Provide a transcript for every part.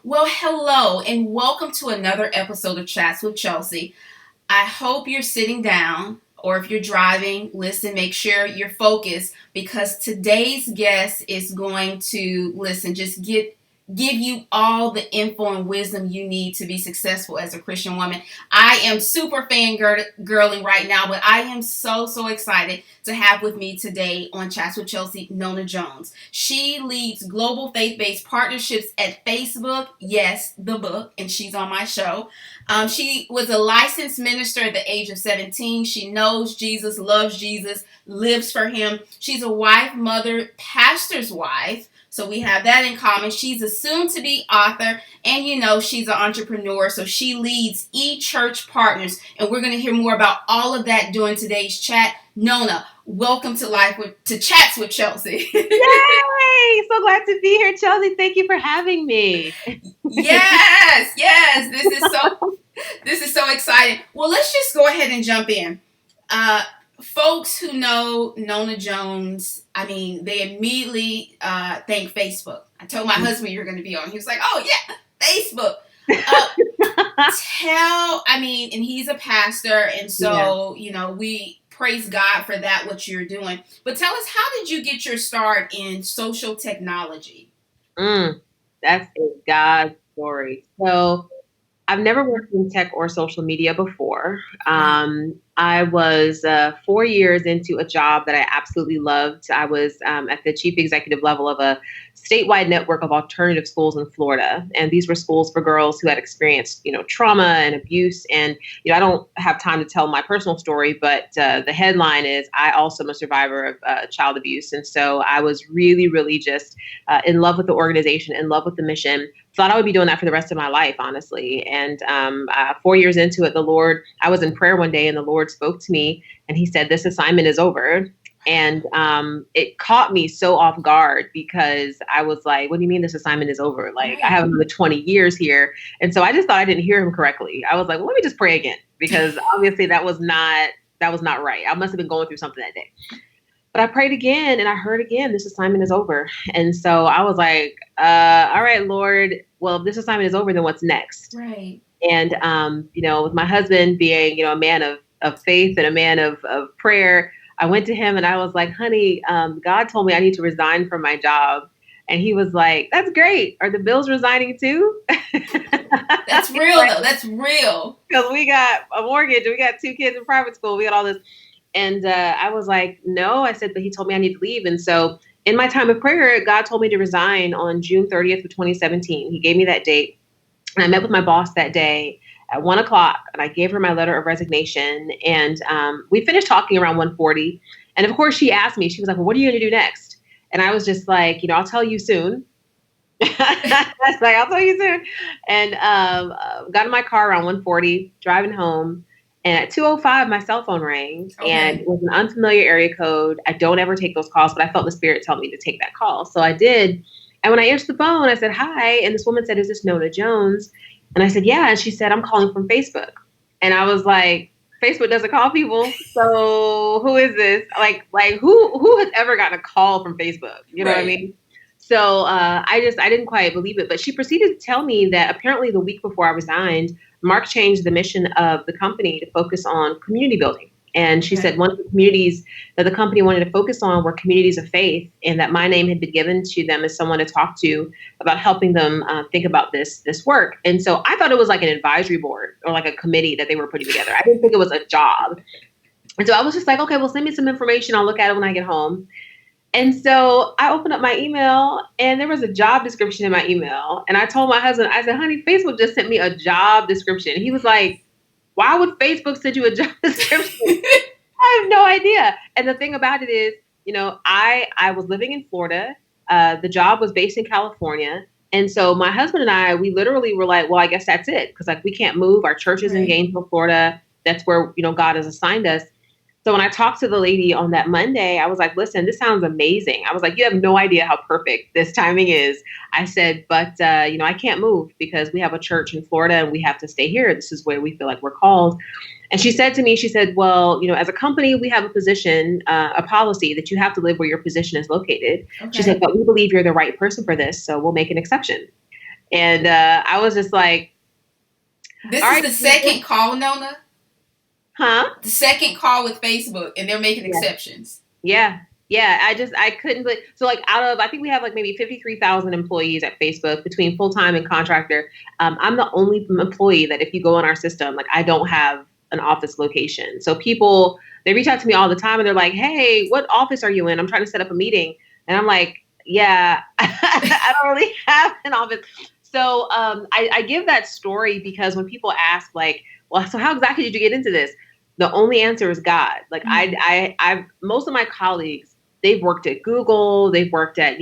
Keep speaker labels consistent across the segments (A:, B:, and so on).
A: Well, hello, and welcome to another episode of Chats with Chelsea. I hope you're sitting down, or if you're driving, listen, make sure you're focused because today's guest is going to just give you all the info and wisdom you need to be successful as a Christian woman. I am super fangirling right now, but I am so excited to have with me today on Chats with Chelsea, Nona Jones. She leads global faith-based partnerships at Facebook, yes, the book, and she's on my show. She was a licensed minister at the age of 17. She knows Jesus, loves Jesus, lives for him. She's a wife, mother, pastor's wife. So we have that in common. She's a soon-to-be author, and she's an entrepreneur. So she leads e-church partners, and we're going to hear more about all of that during today's chat. Nona, welcome to Chats with Chelsea.
B: Yay! So glad to be here, Chelsea. Thank you for having me.
A: Yes. This is so exciting. Well, let's just go ahead and jump in. Folks who know Nona Jones, they immediately thank Facebook. I told my husband you're going to be on. He was like, "Oh yeah, Facebook." And he's a pastor, and so we praise God for that, what you're doing. But tell us, how did you get your start in social technology?
B: That's a God story. So I've never worked in tech or social media before. I was 4 years into a job that I absolutely loved. I was at the chief executive level of a statewide network of alternative schools in Florida. And these were schools for girls who had experienced, trauma and abuse. And, I don't have time to tell my personal story, but the headline is I also am a survivor of child abuse. And so I was really just in love with the organization, in love with the mission. Thought I would be doing that for the rest of my life, honestly. And 4 years into it, I was in prayer one day and the Lord spoke to me and he said, "This assignment is over." And it caught me so off guard because I was like, "What do you mean this assignment is over? Like, I have another 20 years here." And so I just thought I didn't hear him correctly. I was like, well, let me just pray again, because obviously that was not right. I must have been going through something that day. But I prayed again and I heard again, "This assignment is over." And so I was like, all right, Lord, well, if this assignment is over, then what's next?
A: Right.
B: And, with my husband being, a man of faith and a man of prayer, I went to him and I was like, "Honey, God told me I need to resign from my job." And he was like, "That's great. Are the bills resigning too?"
A: That's real though. That's real.
B: Because we got a mortgage, we got 2 kids in private school, we got all this. And I was like, "No," I said, "but he told me I need to leave." And so in my time of prayer, God told me to resign on June 30th of 2017. He gave me that date. And I met with my boss that day at 1:00 and I gave her my letter of resignation. And we finished talking around 1:40. And of course she asked me, she was like, "Well, what are you going to do next?" And I was just like, "I'll tell you soon." That's like, "I'll tell you soon." And got in my car around 1:40, driving home. And at 2:05, my cell phone rang.
A: Okay.
B: And it was an unfamiliar area code. I don't ever take those calls, but I felt the Spirit tell me to take that call. So I did. And when I answered the phone, I said, "Hi." And this woman said, "Is this Nona Jones?" And I said, "Yeah." And she said, "I'm calling from Facebook." And I was like, Facebook doesn't call people. So who is this? Like who has ever gotten a call from Facebook? You know what I mean? So I didn't quite believe it. But she proceeded to tell me that apparently the week before I resigned, Mark changed the mission of the company to focus on community building. And she said one of the communities that the company wanted to focus on were communities of faith, and that my name had been given to them as someone to talk to about helping them think about this work. And so I thought it was like an advisory board or like a committee that they were putting together. I didn't think it was a job. And so I was just like, "Okay, well, send me some information. I'll look at it when I get home." And so I opened up my email and there was a job description in my email. And I told my husband, I said, "Honey, Facebook just sent me a job description." He was like, "Why would Facebook send you a job description?" I have no idea. And the thing about it is, I was living in Florida. The job was based in California. And so my husband and I, we literally were like, well, I guess that's it. Because we can't move. Our church is in Gainesville, Florida. That's where, God has assigned us. So when I talked to the lady on that Monday, I was like, "Listen, this sounds amazing." I was like, "You have no idea how perfect this timing is." I said, "But, I can't move because we have a church in Florida and we have to stay here. This is where we feel like we're called." And she said to me, she said, "Well, as a company, we have a position, a policy that you have to live where your position is located." Okay. She said, "But we believe you're the right person for this, so we'll make an exception." And I was just like,
A: This
B: all
A: is
B: right,
A: the
B: Jesus.
A: second call, Nona.
B: Huh?
A: The second call with Facebook, and they're making
B: Yeah.
A: exceptions.
B: Yeah. Yeah. I couldn't, but so like out of, I think we have like maybe 53,000 employees at Facebook between full-time and contractor. I'm the only employee that if you go on our system, like I don't have an office location. So people, they reach out to me all the time and they're like, hey, what office are you in? I'm trying to set up a meeting. And I'm like, yeah, I don't really have an office. So I give that story because when people ask like, well, so how exactly did you get into this? The only answer is God. Like
A: Mm-hmm.
B: I've most of my colleagues, they've worked at Google, they've worked at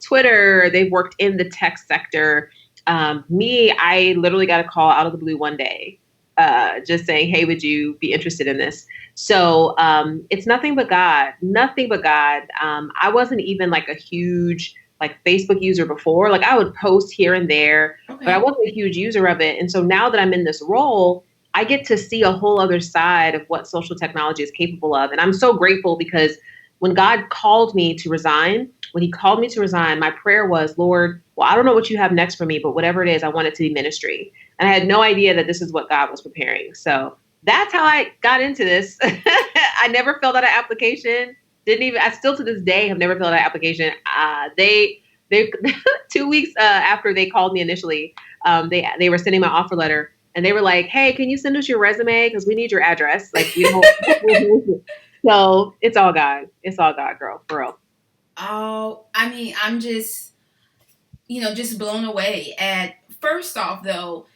B: Twitter, they've worked in the tech sector. Me, I literally got a call out of the blue one day, just saying, "Hey, would you be interested in this?" So it's nothing but God, nothing but God. I wasn't even like a huge like Facebook user before. Like I would post here and there, but I
A: Okay.
B: wasn't a huge user of it. And so now that I'm in this role, I get to see a whole other side of what social technology is capable of. And I'm so grateful because when God called me to resign, when he called me to resign, my prayer was, Lord, well, I don't know what you have next for me, but whatever it is, I want it to be ministry. And I had no idea that this is what God was preparing. So that's how I got into this. I never filled out an application. Didn't even, I still to this day have never filled out an application. They 2 weeks after they called me initially, they were sending my offer letter and they were like, "Hey, can you send us your resume because we need your address? Like we don't." So it's all God. It's all God, girl, for real.
A: Oh, I mean, I'm just, just blown away. At first off, though,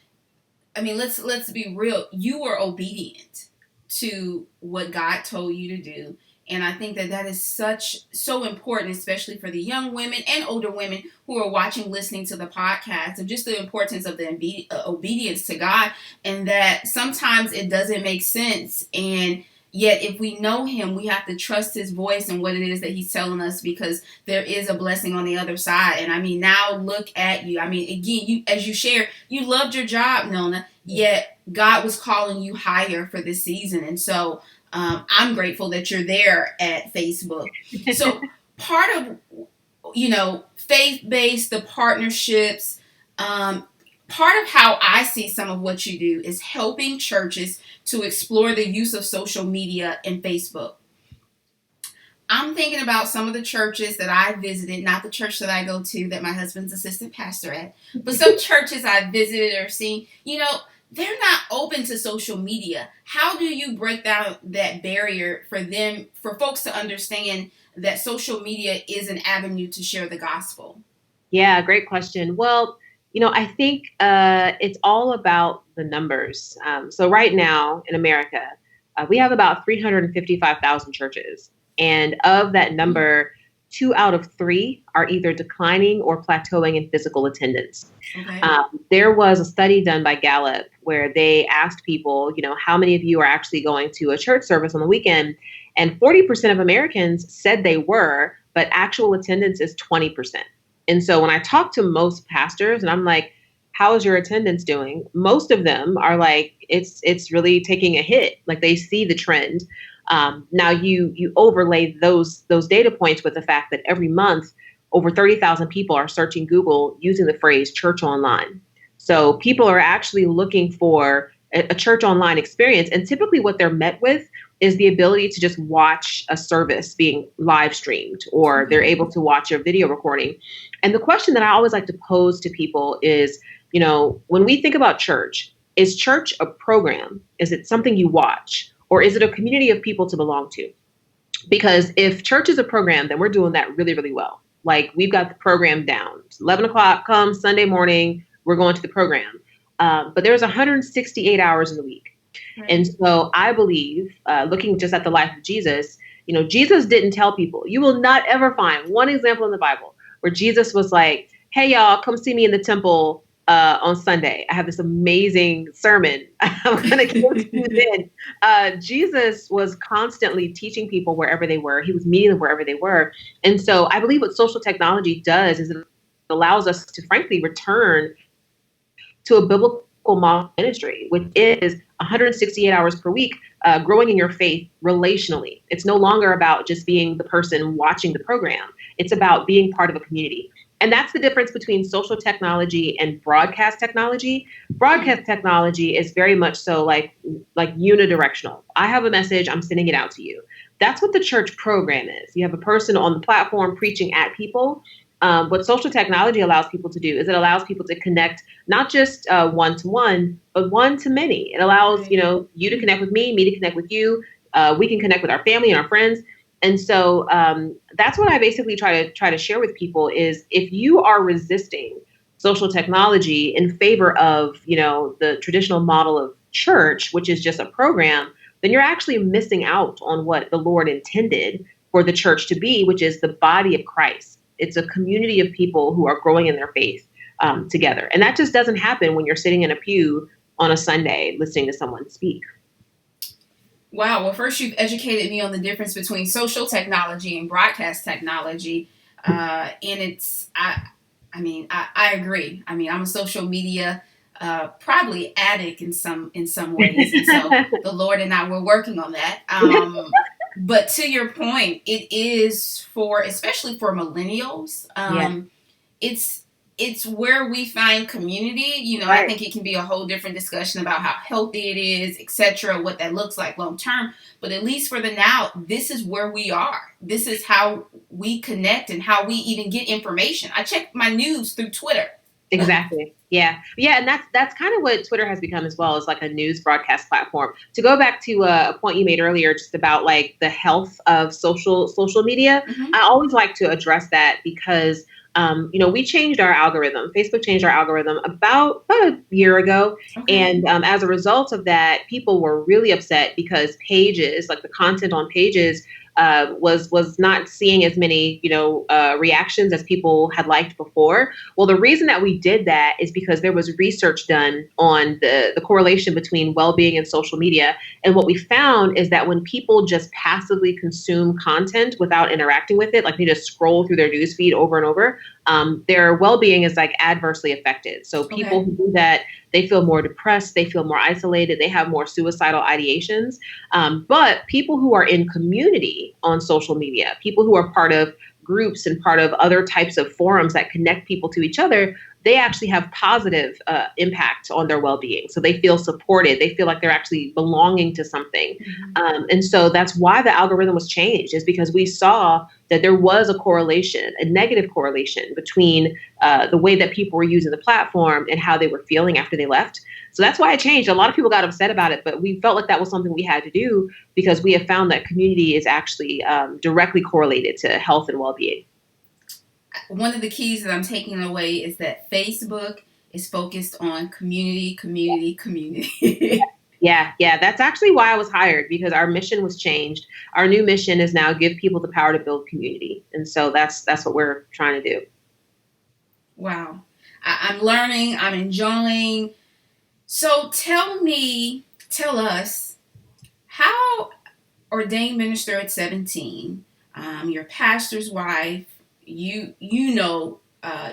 A: I mean, let's be real. You were obedient to what God told you to do, and I think that that is so important, especially for the young women and older women who are watching, listening to the podcast, of just the importance of the obedience to God, and that sometimes it doesn't make sense, and yet if we know Him, we have to trust His voice and what it is that He's telling us, because there is a blessing on the other side. And I mean, now look at you. I mean, again, you, as you share, you loved your job, Nona, yet God was calling you higher for this season. And so I'm grateful that you're there at Facebook. So part of, faith-based, the partnerships, part of how I see some of what you do is helping churches to explore the use of social media and Facebook. I'm thinking about some of the churches that I visited, not the church that I go to that my husband's assistant pastor at, but some churches I visited or seen, they're not open to social media. How do you break down that barrier for them, for folks to understand that social media is an avenue to share the gospel?
B: Yeah, great question. Well, I think it's all about the numbers. So right now in America, we have about 355,000 churches. And of that number, 2 out of 3 are either declining or plateauing in physical attendance.
A: Okay.
B: There was a study done by Gallup where they asked people, how many of you are actually going to a church service on the weekend? And 40% of Americans said they were, but actual attendance is 20%. And so when I talk to most pastors and I'm like, how is your attendance doing? Most of them are like, it's really taking a hit. Like they see the trend. Now you overlay those data points with the fact that every month over 30,000 people are searching Google using the phrase church online. So people are actually looking for a church online experience. And typically what they're met with is the ability to just watch a service being live streamed, or they're
A: Okay.
B: able to watch a video recording. And the question that I always like to pose to people is, when we think about church, is church a program? Is it something you watch? Or is it a community of people to belong to? Because if church is a program, then we're doing that really, really well. Like we've got the program down. 11 o'clock comes Sunday morning, we're going to the program. But there's 168 hours in the week.
A: Right.
B: And so I believe, looking just at the life of Jesus, Jesus didn't tell people, you will not ever find one example in the Bible where Jesus was like, hey, y'all, come see me in the temple on Sunday. I have this amazing sermon. I'm going to give to you then. Jesus was constantly teaching people wherever they were. He was meeting them wherever they were. And so I believe what social technology does is it allows us to frankly return to a biblical model ministry, which is 168 hours per week, growing in your faith relationally. It's no longer about just being the person watching the program. It's about being part of a community. And that's the difference between social technology and broadcast technology. Broadcast technology is very much so like unidirectional. I have a message, I'm sending it out to you. That's what the church program is. You have a person on the platform preaching at people. What social technology allows people to do is it allows people to connect not just one to one, but one to many. It allows you to connect with me to connect with you. We can connect with our family and our friends. And so that's what I basically try to share with people is if you are resisting social technology in favor of the traditional model of church, which is just a program, then you're actually missing out on what the Lord intended for the church to be, which is the body of Christ. It's a community of people who are growing in their faith together. And that just doesn't happen when you're sitting in a pew on a Sunday listening to someone speak.
A: Wow. Well, first you've educated me on the difference between social technology and broadcast technology. And I agree. I mean, I'm a social media probably addict in some ways, and so the Lord and I were working on that. But to your point, it is especially for millennials. It's where we find community. Right. I think it can be a whole different discussion about how healthy it is, etc., what that looks like long term. But at least for the now, this is where we are. This is how we connect and how we even get information. I check my news through Twitter.
B: Exactly. Yeah. And that's kind of what Twitter has become as well, as like a news broadcast platform. To go back to a point you made earlier, just about like the health of social media, mm-hmm. I always like to address that because we changed our algorithm. Facebook changed our algorithm about a year ago. Okay. And as a result of that, people were really upset because pages, like the content on pages, was not seeing as many, reactions as people had liked before. Well, the reason that we did that is because there was research done on the correlation between well-being and social media. And what we found is that when people just passively consume content without interacting with it, like they just scroll through their newsfeed over and over, their well-being is like adversely affected. So people who do that, they feel more depressed, they feel more isolated, they have more suicidal ideations. But people who are in community on social media, people who are part of groups and part of other types of forums that connect people to each other, they actually have positive impact on their well-being. So they feel supported. They feel like they're actually belonging to something. Mm-hmm. And so that's why the algorithm was changed, is because we saw that there was a correlation, a negative correlation between the way that people were using the platform and how they were feeling after they left. So that's why it changed. A lot of people got upset about it, but we felt like that was something we had to do because we have found that community is actually directly correlated to health and well-being.
A: One of the keys that I'm taking away is that Facebook is focused on community.
B: Yeah. That's actually why I was hired, because our mission was changed. Our new mission is now give people the power to build community. And so that's what we're trying to do.
A: Wow. I'm learning. I'm enjoying. So tell us, how ordained minister at 17, your pastor's wife, you know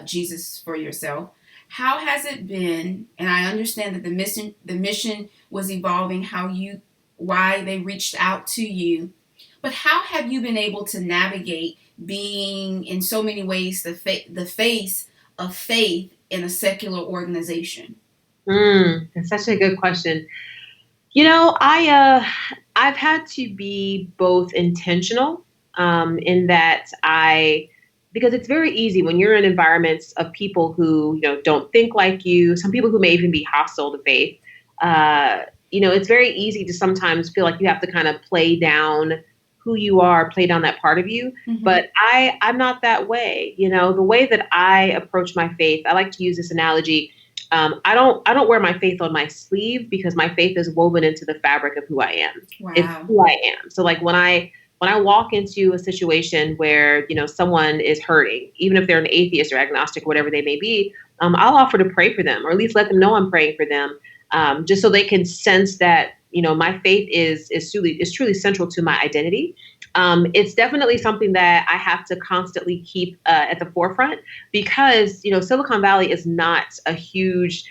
A: Jesus for yourself. How has it been? And I understand that the mission was evolving, why they reached out to you. But how have you been able to navigate being in so many ways the face of faith in a secular organization?
B: That's such a good question. I've had to be both intentional in that because it's very easy when you're in environments of people who, don't think like you, some people who may even be hostile to faith. It's very easy to sometimes feel like you have to kind of play down who you are, play down that part of you. Mm-hmm. But I'm not that way. The way that I approach my faith, I like to use this analogy. I don't wear my faith on my sleeve because my faith is woven into the fabric of who I am. Wow. It's who I am. So like when I walk into a situation where, someone is hurting, even if they're an atheist or agnostic, whatever they may be, I'll offer to pray for them, or at least let them know I'm praying for them, just so they can sense that, my faith is truly central to my identity. It's definitely something that I have to constantly keep at the forefront because, Silicon Valley is not a huge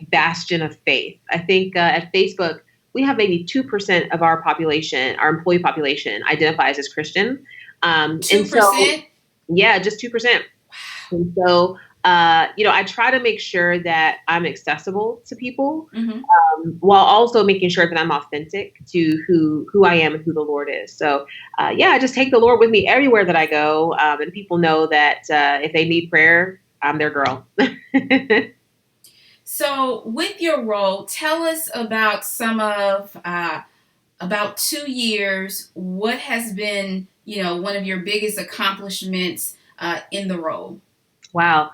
B: bastion of faith. I think at Facebook, we have maybe 2% of our population, our employee population, identifies as Christian.
A: 2%?
B: And so, yeah, just 2%. And so, I try to make sure that I'm accessible to people,
A: Mm-hmm.
B: while also making sure that I'm authentic to who I am and who the Lord is. So, I just take the Lord with me everywhere that I go, and people know that if they need prayer, I'm their girl.
A: So, with your role, tell us about some of about 2 years. What has been, one of your biggest accomplishments in the role?
B: Wow.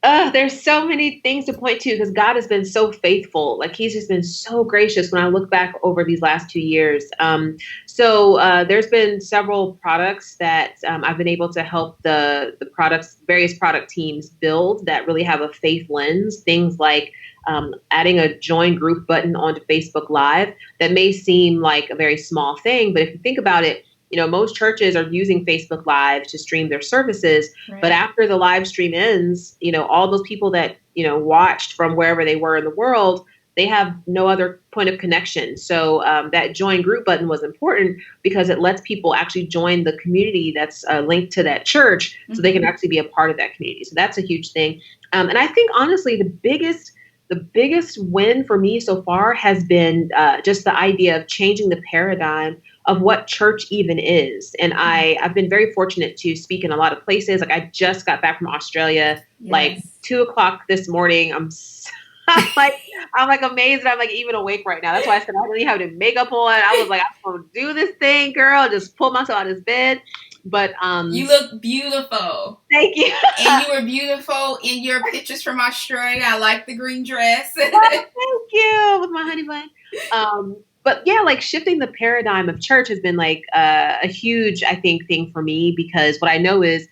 B: There's so many things to point to because God has been so faithful. Like He's just been so gracious when I look back over these last 2 years. There's been several products that I've been able to help various product teams build that really have a faith lens. Things like adding a join group button onto Facebook Live that may seem like a very small thing, but if you think about it, most churches are using Facebook Live to stream their services.
A: Right.
B: But after the live stream ends, all those people that, watched from wherever they were in the world, they have no other point of connection. So that join group button was important because it lets people actually join the community that's linked to that church, so they can actually be a part of that community. So that's a huge thing. And I think, honestly, the biggest win for me so far has been just the idea of changing the paradigm of what church even is. And I've been very fortunate to speak in a lot of places. Like I just got back from Australia, like 2:00 this morning. I'm like amazed that I'm like even awake right now. That's why I said I don't even have any makeup on. I was like, I'm gonna do this thing, girl. Just pull myself out of this bed. But
A: you look beautiful.
B: Thank you.
A: And you were beautiful in your pictures from Australia. I like the green dress.
B: Thank you, with my honey bun. But yeah, like shifting the paradigm of church has been like a huge, I think, thing for me, because what I know is,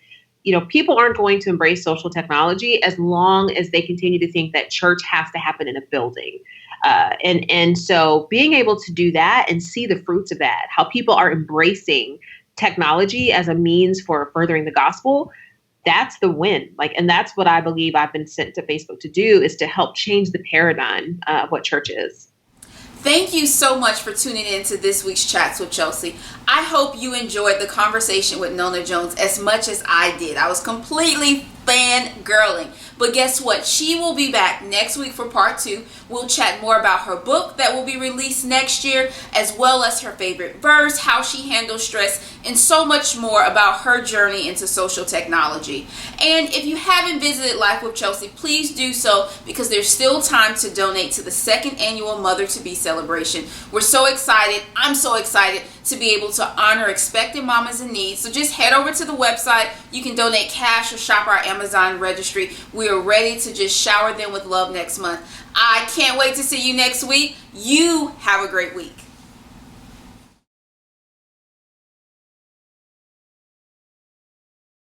B: people aren't going to embrace social technology as long as they continue to think that church has to happen in a building. And so being able to do that and see the fruits of that, how people are embracing technology as a means for furthering the gospel, that's the win. And that's what I believe I've been sent to Facebook to do, is to help change the paradigm of what church is.
A: Thank you so much for tuning in to this week's Chats with Chelsi. I hope you enjoyed the conversation with Nona Jones as much as I did. I was completely fangirling. But guess what? She will be back next week for part 2. We'll chat more about her book that will be released next year, as well as her favorite verse, how she handles stress, and so much more about her journey into social technology. And if you haven't visited Life with Chelsi, please do so, because there's still time to donate to the 2nd annual Mother-to-Be celebration. We're so excited. I'm so excited to be able to honor expectant mamas in need. So just head over to the website. You can donate cash or shop our Amazon registry. We are ready to just shower them with love next month. I can't wait to see you next week. You have a great week.